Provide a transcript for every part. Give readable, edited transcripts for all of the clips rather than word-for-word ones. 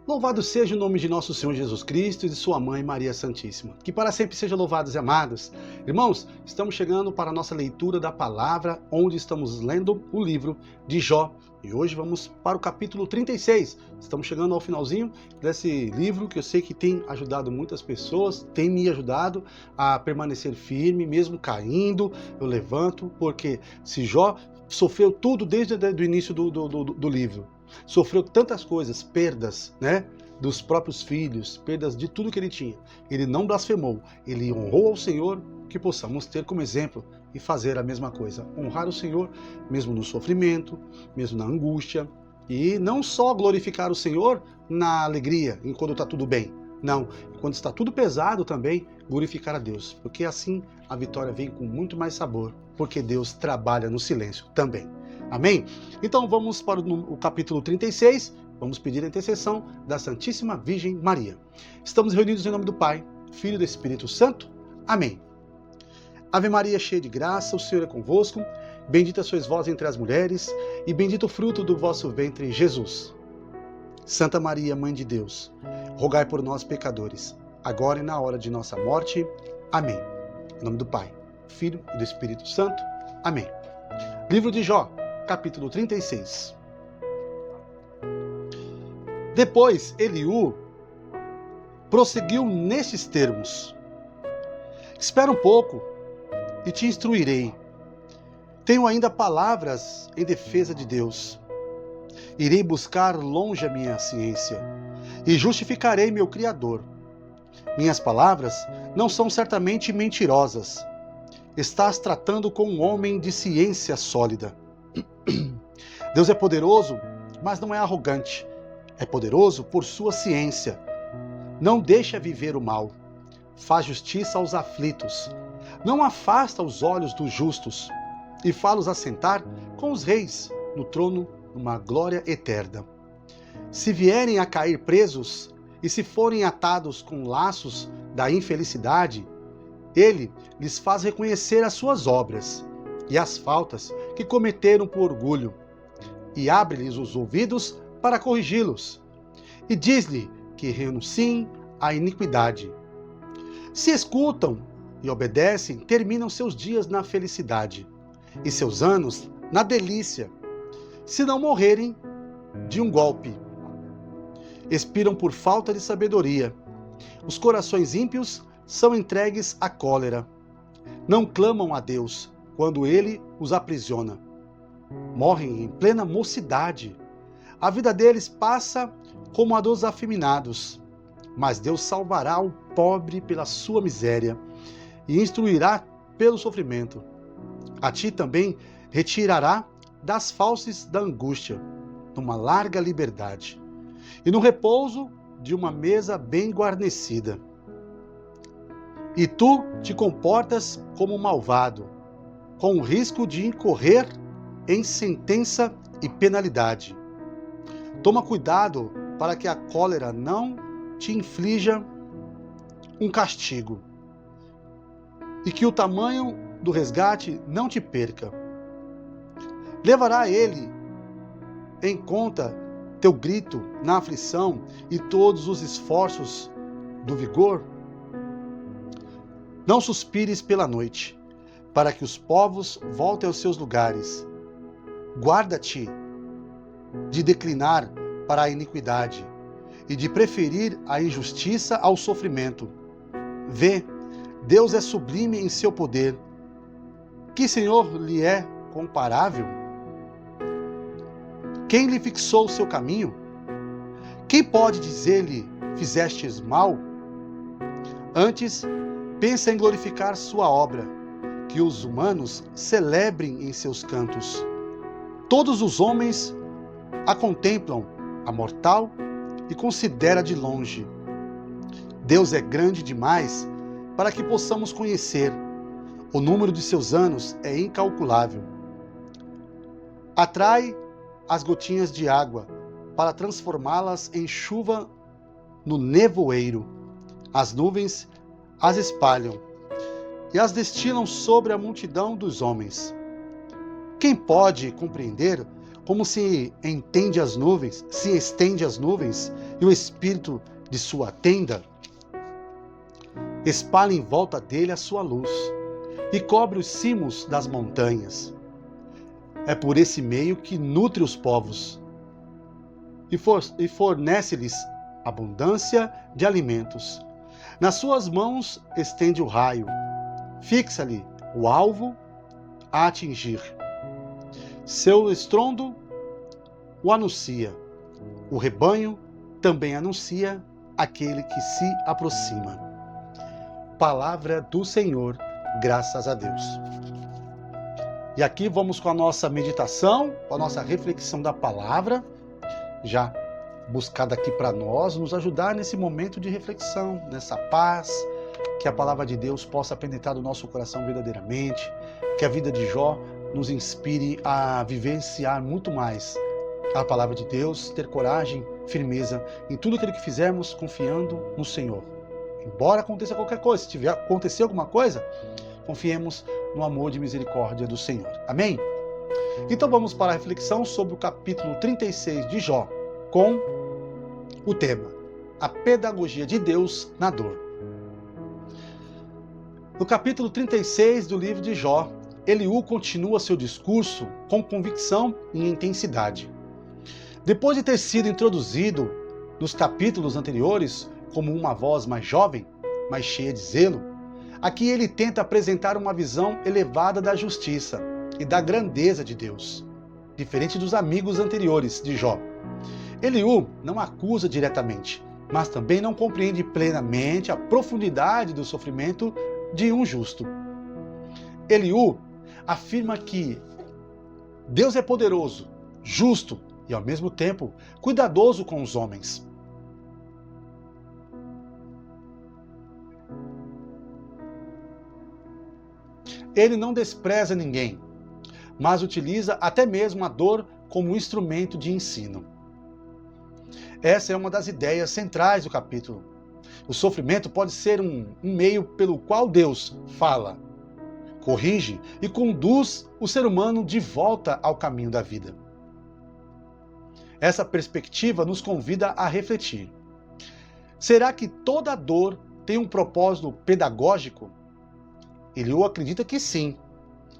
Louvado seja o nome de nosso Senhor Jesus Cristo e de sua mãe Maria Santíssima. Que para sempre sejam louvados e amados. Irmãos, estamos chegando para a nossa leitura da palavra, onde estamos lendo o livro de Jó. E hoje vamos para o capítulo 36. Estamos chegando ao finalzinho desse livro que eu sei que tem ajudado muitas pessoas, tem me ajudado a permanecer firme, mesmo caindo, eu levanto, porque se Jó sofreu tudo desde o início do livro. Sofreu tantas coisas, perdas, né, dos próprios filhos, perdas de tudo que ele tinha. Ele não blasfemou, ele honrou ao Senhor, que possamos ter como exemplo e fazer a mesma coisa. Honrar o Senhor, mesmo no sofrimento, mesmo na angústia, e não só glorificar o Senhor na alegria, enquanto está tudo bem. Não, quando está tudo pesado também, glorificar a Deus, porque assim a vitória vem com muito mais sabor, porque Deus trabalha no silêncio também. Amém? Então vamos para o capítulo 36, vamos pedir a intercessão da Santíssima Virgem Maria. Estamos reunidos em nome do Pai, Filho e do Espírito Santo. Amém. Ave Maria, cheia de graça, o Senhor é convosco, bendita sois vós entre as mulheres, e bendito o fruto do vosso ventre, Jesus. Santa Maria, Mãe de Deus, rogai por nós, pecadores, agora e na hora de nossa morte. Amém. Em nome do Pai, Filho e do Espírito Santo. Amém. Livro de Jó, capítulo 36. Depois, Eliú prosseguiu nestes termos: espera um pouco e te instruirei. Tenho ainda palavras em defesa de Deus. Irei buscar longe a minha ciência e justificarei meu Criador. Minhas palavras não são certamente mentirosas. Estás tratando com um homem de ciência sólida. Deus é poderoso, mas não é arrogante. É poderoso por sua ciência. Não deixa viver o mal. Faz justiça aos aflitos. Não afasta os olhos dos justos. E fá-los assentar com os reis no trono numa glória eterna. Se vierem a cair presos e se forem atados com laços da infelicidade, ele lhes faz reconhecer as suas obras e as faltas que cometeram por orgulho, e abre-lhes os ouvidos para corrigi-los, e diz-lhe que renunciem à iniquidade. Se escutam e obedecem, terminam seus dias na felicidade, e seus anos na delícia, se não morrerem de um golpe. Expiram por falta de sabedoria. Os corações ímpios são entregues à cólera. Não clamam a Deus quando ele os aprisiona. Morrem em plena mocidade. A vida deles passa como a dos afeminados. Mas Deus salvará o pobre pela sua miséria e instruirá pelo sofrimento. A ti também retirará das fauces da angústia, numa larga liberdade, e no repouso de uma mesa bem guarnecida. E tu te comportas como malvado, com o risco de incorrer em sentença e penalidade. Toma cuidado para que a cólera não te inflija um castigo, e que o tamanho do resgate não te perca. Levará ele em conta teu grito na aflição e todos os esforços do vigor? Não suspires pela noite, para que os povos voltem aos seus lugares. Guarda-te de declinar para a iniquidade e de preferir a injustiça ao sofrimento. Vê, Deus é sublime em seu poder. Que Senhor lhe é comparável? Quem lhe fixou o seu caminho? Quem pode dizer-lhe, fizestes mal? Antes, pensa em glorificar sua obra, que os humanos celebrem em seus cantos. Todos os homens a contemplam, a mortal, e considera de longe. Deus é grande demais para que possamos conhecer. O número de seus anos é incalculável. Atrai as gotinhas de água para transformá-las em chuva no nevoeiro. As nuvens as espalham e as destilam sobre a multidão dos homens. Quem pode compreender como se estende as nuvens e o espírito de sua tenda, espalha em volta dele a sua luz e cobre os cimos das montanhas. É por esse meio que nutre os povos e fornece-lhes abundância de alimentos. Nas suas mãos estende o raio, fixa-lhe o alvo a atingir. Seu estrondo o anuncia. O rebanho também anuncia aquele que se aproxima. Palavra do Senhor, graças a Deus. E aqui vamos com a nossa meditação, com a nossa reflexão da palavra, já buscada aqui para nós, nos ajudar nesse momento de reflexão, nessa paz, que a palavra de Deus possa penetrar no nosso coração verdadeiramente, que a vida de Jó nos inspire a vivenciar muito mais a palavra de Deus, ter coragem, firmeza em tudo aquilo que fizermos, confiando no Senhor. Embora aconteça qualquer coisa, se tiver acontecer alguma coisa, confiemos no amor e misericórdia do Senhor. Amém? Então vamos para a reflexão sobre o capítulo 36 de Jó, com o tema: a pedagogia de Deus na dor. No capítulo 36 do livro de Jó, Eliú continua seu discurso com convicção e intensidade. Depois de ter sido introduzido nos capítulos anteriores como uma voz mais jovem, mais cheia de zelo, aqui ele tenta apresentar uma visão elevada da justiça e da grandeza de Deus, diferente dos amigos anteriores de Jó. Eliú não acusa diretamente, mas também não compreende plenamente a profundidade do sofrimento de um justo. Eliú afirma que Deus é poderoso, justo e, ao mesmo tempo, cuidadoso com os homens. Ele não despreza ninguém, mas utiliza até mesmo a dor como instrumento de ensino. Essa é uma das ideias centrais do capítulo. O sofrimento pode ser um meio pelo qual Deus fala, corrige e conduz o ser humano de volta ao caminho da vida. Essa perspectiva nos convida a refletir. Será que toda dor tem um propósito pedagógico? Eliú acredita que sim.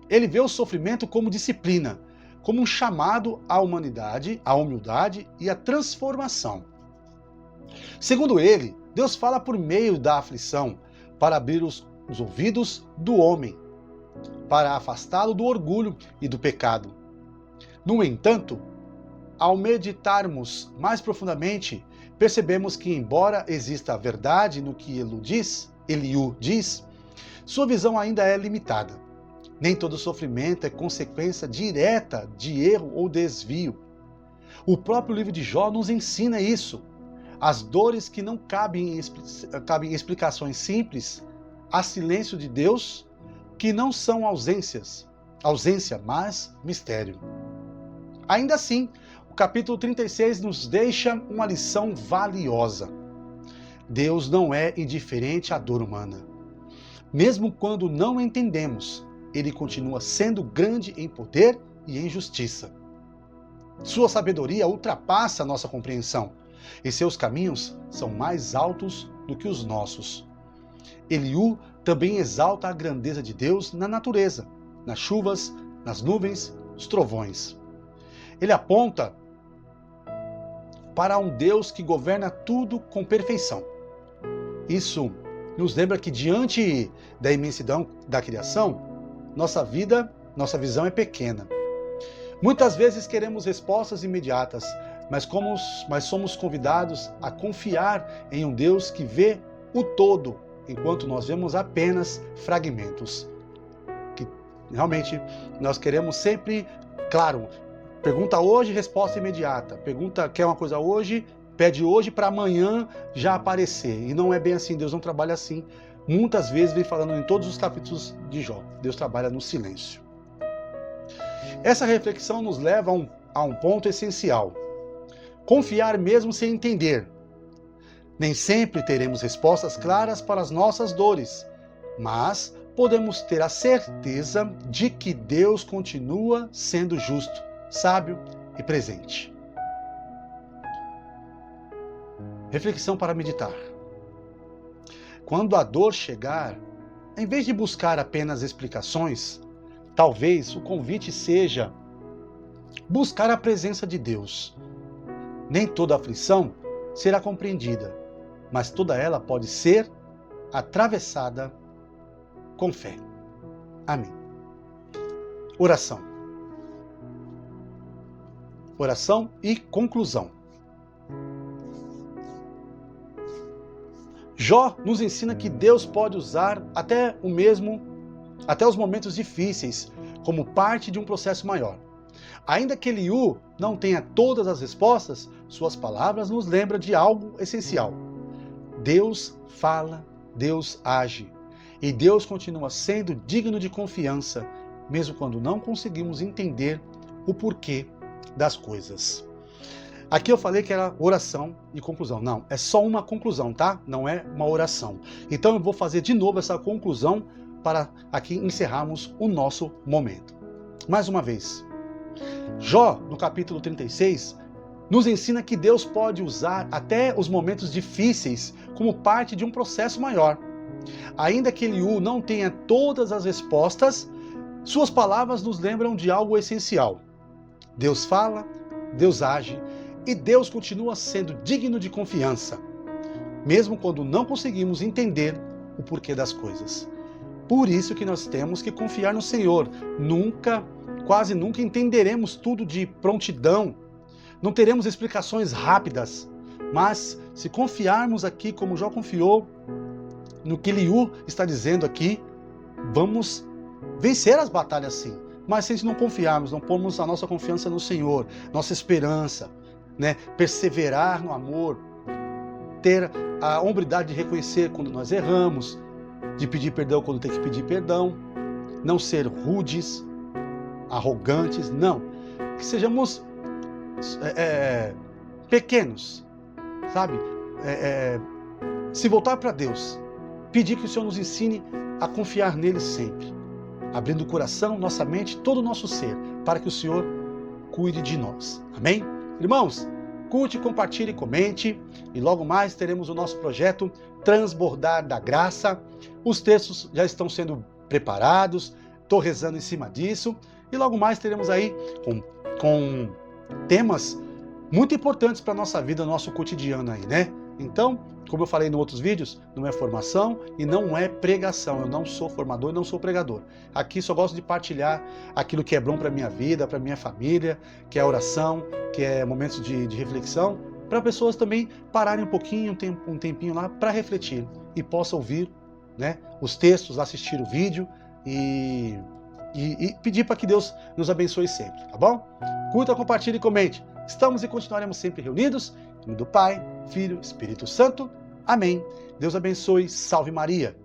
Ele vê o sofrimento como disciplina, como um chamado à humanidade, à humildade e à transformação. Segundo ele, Deus fala por meio da aflição para abrir os ouvidos do homem, para afastá-lo do orgulho e do pecado. No entanto, ao meditarmos mais profundamente, percebemos que, embora exista a verdade no que Eliú diz, sua visão ainda é limitada. Nem todo sofrimento é consequência direta de erro ou desvio. O próprio livro de Jó nos ensina isso. As dores que não cabem em explicações simples, há silêncio de Deus, que não são ausência, mas mistério. Ainda assim, o capítulo 36 nos deixa uma lição valiosa. Deus não é indiferente à dor humana. Mesmo quando não entendemos, ele continua sendo grande em poder e em justiça. Sua sabedoria ultrapassa a nossa compreensão, e seus caminhos são mais altos do que os nossos. Eliú também exalta a grandeza de Deus na natureza, nas chuvas, nas nuvens, nos trovões. Ele aponta para um Deus que governa tudo com perfeição. Isso nos lembra que, diante da imensidão da criação, nossa visão é pequena. Muitas vezes queremos respostas imediatas, mas somos convidados a confiar em um Deus que vê o todo, enquanto nós vemos apenas fragmentos. Que realmente nós queremos sempre, claro, pergunta hoje, resposta imediata. Pergunta, quer uma coisa hoje, pede hoje para amanhã já aparecer. E não é bem assim, Deus não trabalha assim. Muitas vezes vem falando em todos os capítulos de Jó. Deus trabalha no silêncio. Essa reflexão nos leva a um ponto essencial. Confiar mesmo sem entender. Nem sempre teremos respostas claras para as nossas dores, mas podemos ter a certeza de que Deus continua sendo justo, sábio e presente. Reflexão para meditar. Quando a dor chegar, em vez de buscar apenas explicações, talvez o convite seja buscar a presença de Deus. Nem toda aflição será compreendida, mas toda ela pode ser atravessada com fé. Amém. Oração. Oração e conclusão. Jó nos ensina que Deus pode usar até os momentos difíceis como parte de um processo maior. Ainda que Eliú não tenha todas as respostas, suas palavras nos lembram de algo essencial. Deus fala, Deus age. E Deus continua sendo digno de confiança, mesmo quando não conseguimos entender o porquê das coisas. Aqui eu falei que era oração e conclusão. Não, é só uma conclusão, tá? Não é uma oração. Então eu vou fazer de novo essa conclusão para aqui encerrarmos o nosso momento. Mais uma vez. Jó, no capítulo 36, nos ensina que Deus pode usar até os momentos difíceis como parte de um processo maior. Ainda que Eliú não tenha todas as respostas, suas palavras nos lembram de algo essencial. Deus fala, Deus age e Deus continua sendo digno de confiança, mesmo quando não conseguimos entender o porquê das coisas. Por isso que nós temos que confiar no Senhor. Quase nunca entenderemos tudo de prontidão, não teremos explicações rápidas, mas se confiarmos aqui como Jó confiou, no que Eliú está dizendo aqui, vamos vencer as batalhas sim. Mas se não confiarmos, não pormos a nossa confiança no Senhor, nossa esperança, perseverar no amor, ter a hombridade de reconhecer quando nós erramos, de pedir perdão quando tem que pedir perdão, não ser rudes, arrogantes, não. Que sejamos pequenos, sabe? Se voltar para Deus, pedir que o Senhor nos ensine a confiar nele sempre, abrindo o coração, nossa mente, todo o nosso ser, para que o Senhor cuide de nós. Amém? Irmãos, curte, compartilhe, comente, e logo mais teremos o nosso projeto Transbordar da Graça. Os textos já estão sendo preparados, estou rezando em cima disso, e logo mais teremos aí com temas muito importantes para a nossa vida, nosso cotidiano aí, né? Então, como eu falei em outros vídeos, não é formação e não é pregação. Eu não sou formador e não sou pregador. Aqui só gosto de partilhar aquilo que é bom para a minha vida, para a minha família, que é oração, que é momentos de reflexão, para pessoas também pararem um pouquinho, um tempinho lá para refletir e possam ouvir, os textos, assistir o vídeo e pedir para que Deus nos abençoe sempre, tá bom? Curta, compartilhe e comente. Estamos e continuaremos sempre reunidos. Em nome do Pai, Filho, Espírito Santo. Amém. Deus abençoe. Salve Maria.